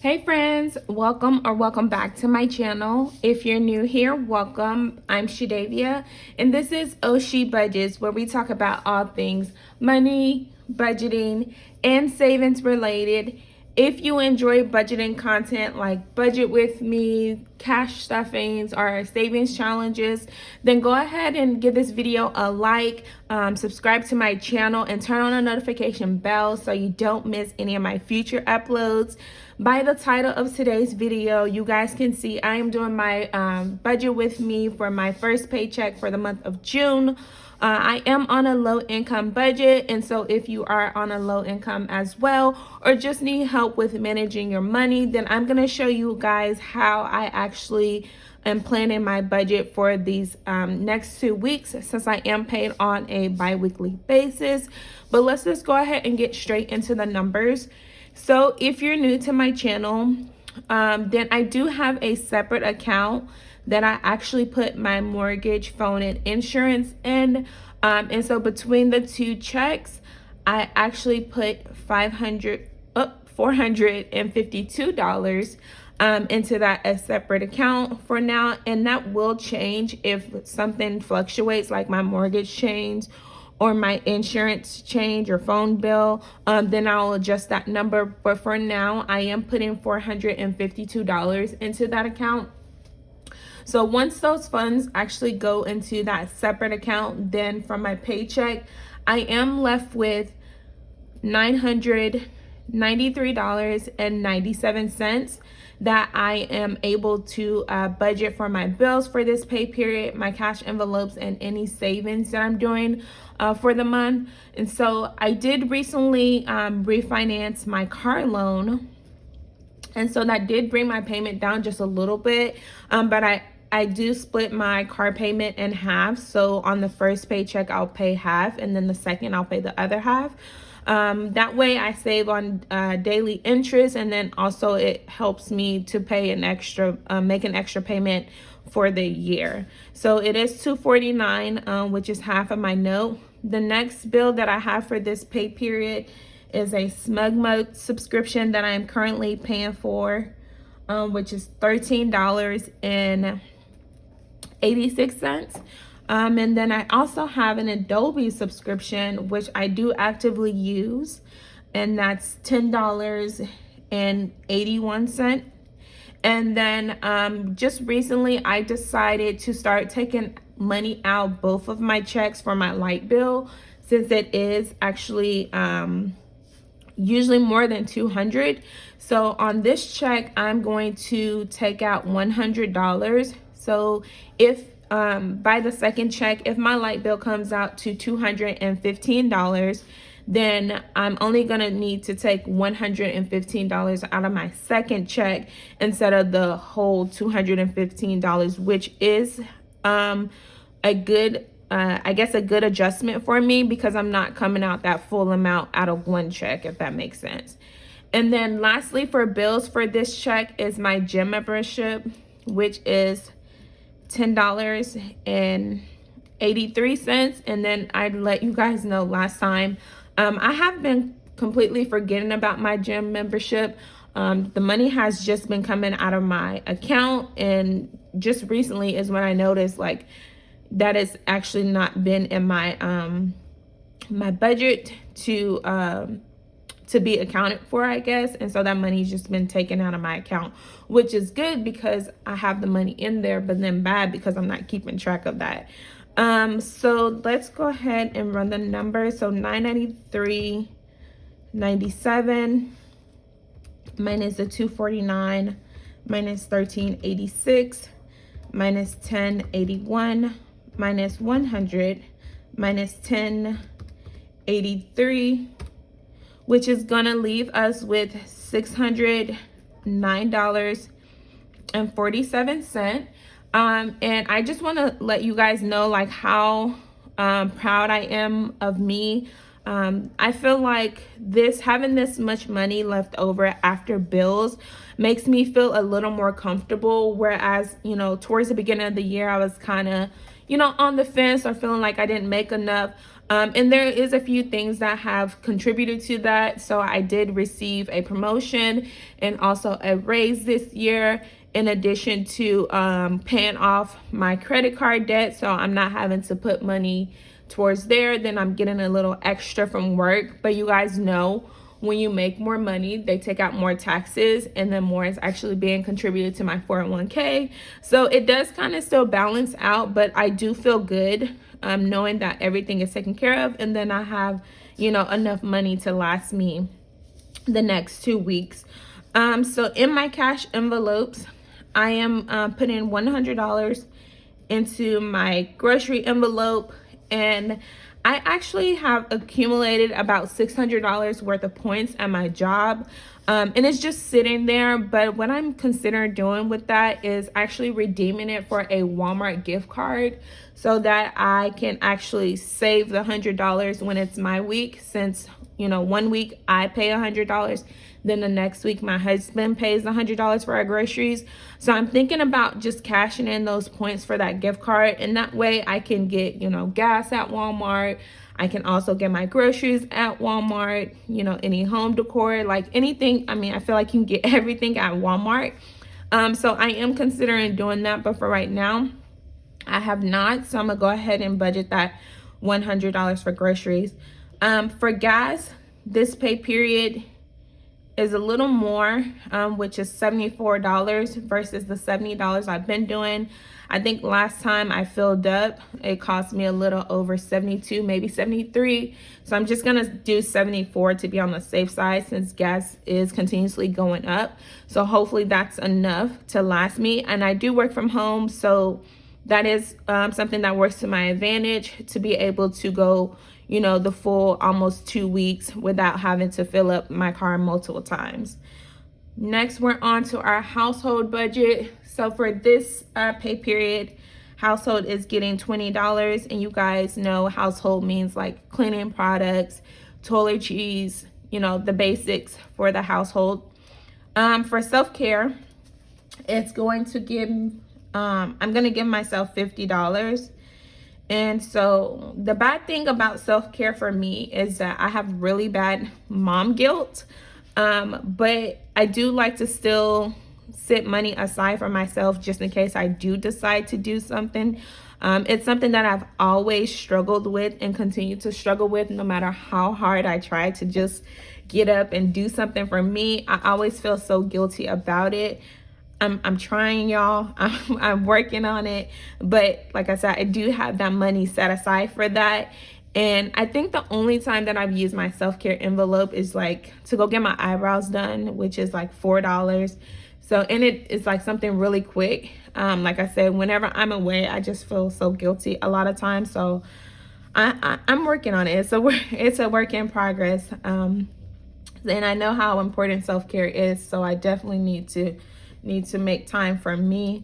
Hey friends, welcome back to my channel. If you're new here, welcome. I'm Shadavia and this is Ohshebudgets, where we talk about all things money, budgeting, and savings related. If you enjoy budgeting content like Budget With Me, cash stuffings, or savings challenges, then go ahead and give this video a like, subscribe to my channel, and turn on the notification bell so you don't miss any of my future uploads. By the title of today's video, you guys can see I am doing my Budget With Me for my first paycheck for the month of June. I am on a low income budget, and so if you are on a low income as well or just need help with managing your money, then I'm going to show you guys how I actually am planning my budget for these next 2 weeks, since I am paid on a bi-weekly basis. But let's just go ahead and get straight into the numbers. So if you're new to my channel, then I do have a separate account that I actually put my mortgage, phone, and insurance in. And so between the two checks, I actually put $452 into that a separate account for now. And that will change if something fluctuates, like my mortgage change or my insurance change or phone bill, then I'll adjust that number. But for now, I am putting $452 into that account. So once those funds actually go into that separate account, then from my paycheck, I am left with $993.97 that I am able to budget for my bills for this pay period, my cash envelopes, and any savings that I'm doing for the month. And so I did recently refinance my car loan, and so that did bring my payment down just a little bit, but I do split my car payment in half. So on the first paycheck, I'll pay half, and then the second, I'll pay the other half. That way I save on daily interest, and then also it helps me to pay an extra, make an extra payment for the year. So it is $249, which is half of my note. The next bill that I have for this pay period is a Smug Mug subscription that I am currently paying for, which is $13.86. And then I also have an Adobe subscription, which I do actively use, and that's $10.81. And then just recently I decided to start taking money out both of my checks for my light bill, since it is actually usually more than $200. So on this check, I'm going to take out $100. So if by the second check, if my light bill comes out to $215, then I'm only gonna need to take $115 out of my second check instead of the whole $215, which is a good I guess a good adjustment for me, because I'm not coming out that full amount out of one check, if that makes sense. And then lastly, for bills for this check is my gym membership, which is $10.83. And then I let you guys know last time, I have been completely forgetting about my gym membership. The money has just been coming out of my account, and just recently is when I noticed like that has actually not been in my my budget to be accounted for, I guess. And so that money's just been taken out of my account, which is good because I have the money in there, but then bad because I'm not keeping track of that. So let's go ahead and run the numbers. So $993.97 minus the $249 minus $13.86 minus $10.81 minus 100 minus 1083, which is gonna leave us with $609.47. And I just want to let you guys know like how proud I am of me. I feel like having this much money left over after bills makes me feel a little more comfortable, whereas, you know, towards the beginning of the year I was kind of, on the fence or feeling like I didn't make enough. And there is a few things that have contributed to that. So I did receive a promotion and also a raise this year, in addition to paying off my credit card debt. So I'm not having to put money towards there. Then I'm getting a little extra from work. But you guys know, when you make more money, they take out more taxes, and then more is actually being contributed to my 401k. So it does kind of still balance out, but I do feel good knowing that everything is taken care of, and then I have, enough money to last me the next 2 weeks. So in my cash envelopes, I am putting $100 into my grocery envelope, and I actually have accumulated about $600 worth of points at my job, and it's just sitting there. But what I'm considering doing with that is actually redeeming it for a Walmart gift card, so that I can actually save the $100 when it's my week, since 1 week I pay $100, then the next week my husband pays $100 for our groceries. So I'm thinking about just cashing in those points for that gift card, and that way I can get gas at Walmart. I can also get my groceries at Walmart, any home decor, like anything. I mean, I feel like you can get everything at Walmart. So I am considering doing that, but for right now I have not. So I'm gonna go ahead and budget that $100 for groceries. For gas, this pay period is a little more, which is $74 versus the $70 I've been doing. I think last time I filled up, it cost me a little over 72, maybe 73. So I'm just gonna do 74 to be on the safe side, since gas is continuously going up. So hopefully that's enough to last me. And I do work from home, so that is something that works to my advantage, to be able to go the full almost 2 weeks without having to fill up my car multiple times. Next, we're on to our household budget. So for this pay period, household is getting $20, and you guys know household means like cleaning products, toiletries, the basics for the household. For self-care, it's going to give I'm gonna give myself $50. And so the bad thing about self-care for me is that I have really bad mom guilt, but I do like to still set money aside for myself, just in case I do decide to do something. It's something that I've always struggled with and continue to struggle with, no matter how hard I try to just get up and do something for me. I always feel so guilty about it. I'm trying, y'all. I'm working on it. But like I said, I do have that money set aside for that. And I think the only time that I've used my self-care envelope is like to go get my eyebrows done, which is like $4. So, and it is like something really quick. Like I said, whenever I'm away, I just feel so guilty a lot of times. So I'm working on it. It's a work in progress. And I know how important self-care is. So I definitely need to make time for me.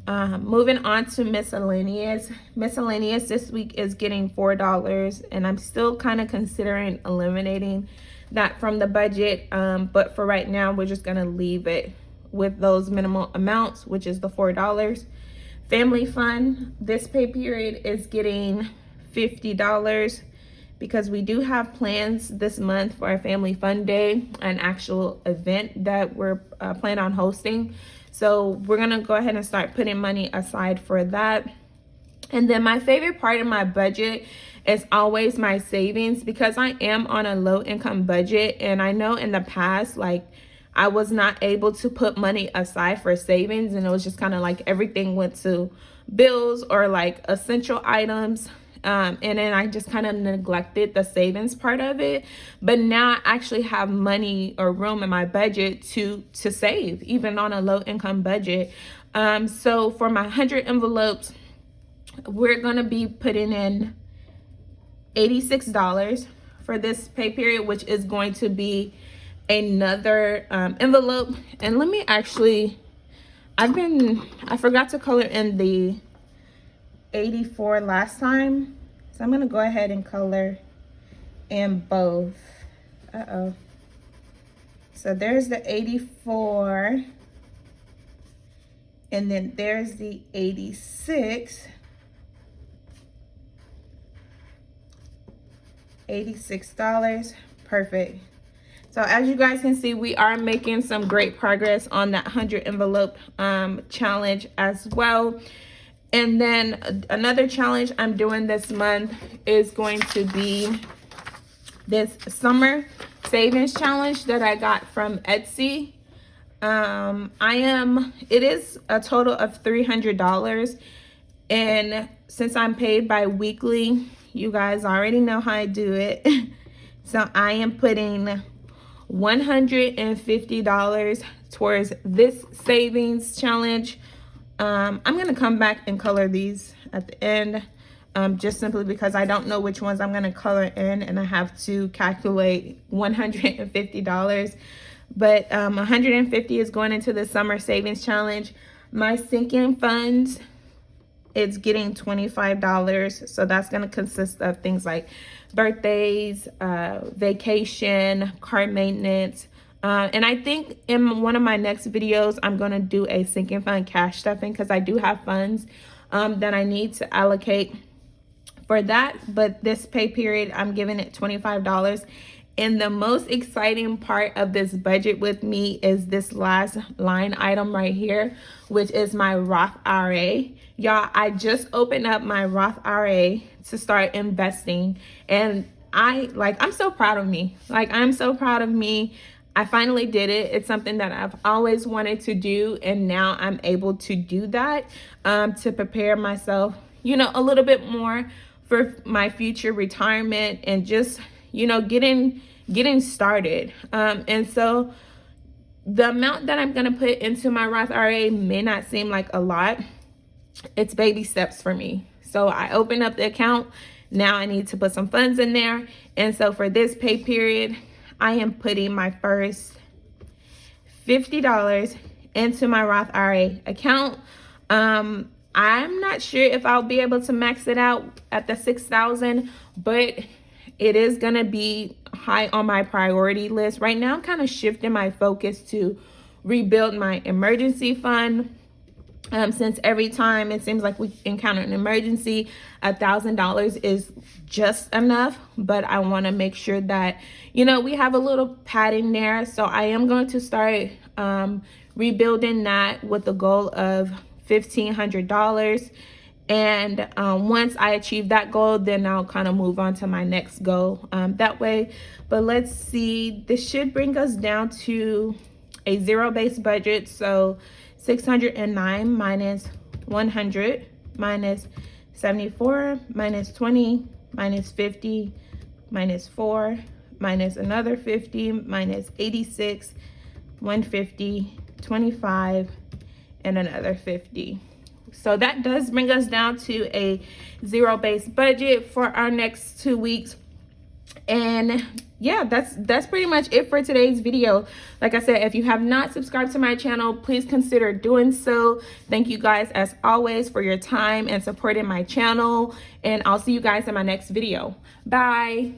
Moving on to miscellaneous. Miscellaneous this week is getting $4, and I'm still kind of considering eliminating that from the budget. But for right now, we're just gonna leave it with those minimal amounts, which is the $4. Family fun, this pay period is getting $50, because we do have plans this month for our family fun day, an actual event that we're planning on hosting. So we're gonna go ahead and start putting money aside for that. And then my favorite part of my budget is always my savings, because I am on a low income budget. And I know in the past, like, I was not able to put money aside for savings, and it was just kind of like everything went to bills or like essential items. And then I just kind of neglected the savings part of it. But now I actually have money or room in my budget to save, even on a low income budget. So for my 100 envelopes, we're gonna be putting in $86 for this pay period, which is going to be another envelope. And let me actually, I forgot to color in the 84 last time, so I'm gonna go ahead and color in both. So there's the 84, and then there's the 86. $86. Perfect. So as you guys can see, we are making some great progress on that 100 envelope challenge as well. And then another challenge I'm doing this month is going to be this summer savings challenge that I got from Etsy. It is a total of $300. And since I'm paid bi-weekly, you guys already know how I do it. So I am putting $150 towards this savings challenge. I'm gonna come back and color these at the end, just simply because I don't know which ones I'm gonna color in, and I have to calculate $150. But 150 is going into the summer savings challenge. My sinking funds, it's getting $25. So that's going to consist of things like birthdays, vacation, car maintenance. And I think in one of my next videos, I'm going to do a sinking fund cash stuffing, because I do have funds that I need to allocate for that. But this pay period, I'm giving it $25. And the most exciting part of this budget with me is this last line item right here, which is my Roth IRA. Y'all, I just opened up my Roth IRA to start investing, and I'm so proud of me. I'm so proud of me. I finally did it. It's something that I've always wanted to do, and now I'm able to do that to prepare myself, a little bit more for my future retirement, and just, getting started. And so the amount that I'm going to put into my Roth IRA may not seem like a lot. It's baby steps for me. So I opened up the account. Now I need to put some funds in there. And so for this pay period, I am putting my first $50 into my Roth IRA account. I'm not sure if I'll be able to max it out at the $6,000, but it is going to be high on my priority list. Right now, I'm kind of shifting my focus to rebuild my emergency fund. Since every time it seems like we encounter an emergency, $1,000 is just enough. But I want to make sure that, we have a little padding there. So I am going to start rebuilding that with the goal of $1,500. And once I achieve that goal, then I'll kind of move on to my next goal that way. But let's see, this should bring us down to a zero-based budget. So 609 minus 100 minus 74 minus 20 minus 50 minus 4 minus another 50 minus 86, 150, 25, and another 50. So that does bring us down to a zero-based budget for our next 2 weeks. And yeah, that's pretty much it for today's video. Like I said, if you have not subscribed to my channel, please consider doing so. Thank you guys, as always, for your time and supporting my channel. And I'll see you guys in my next video. Bye.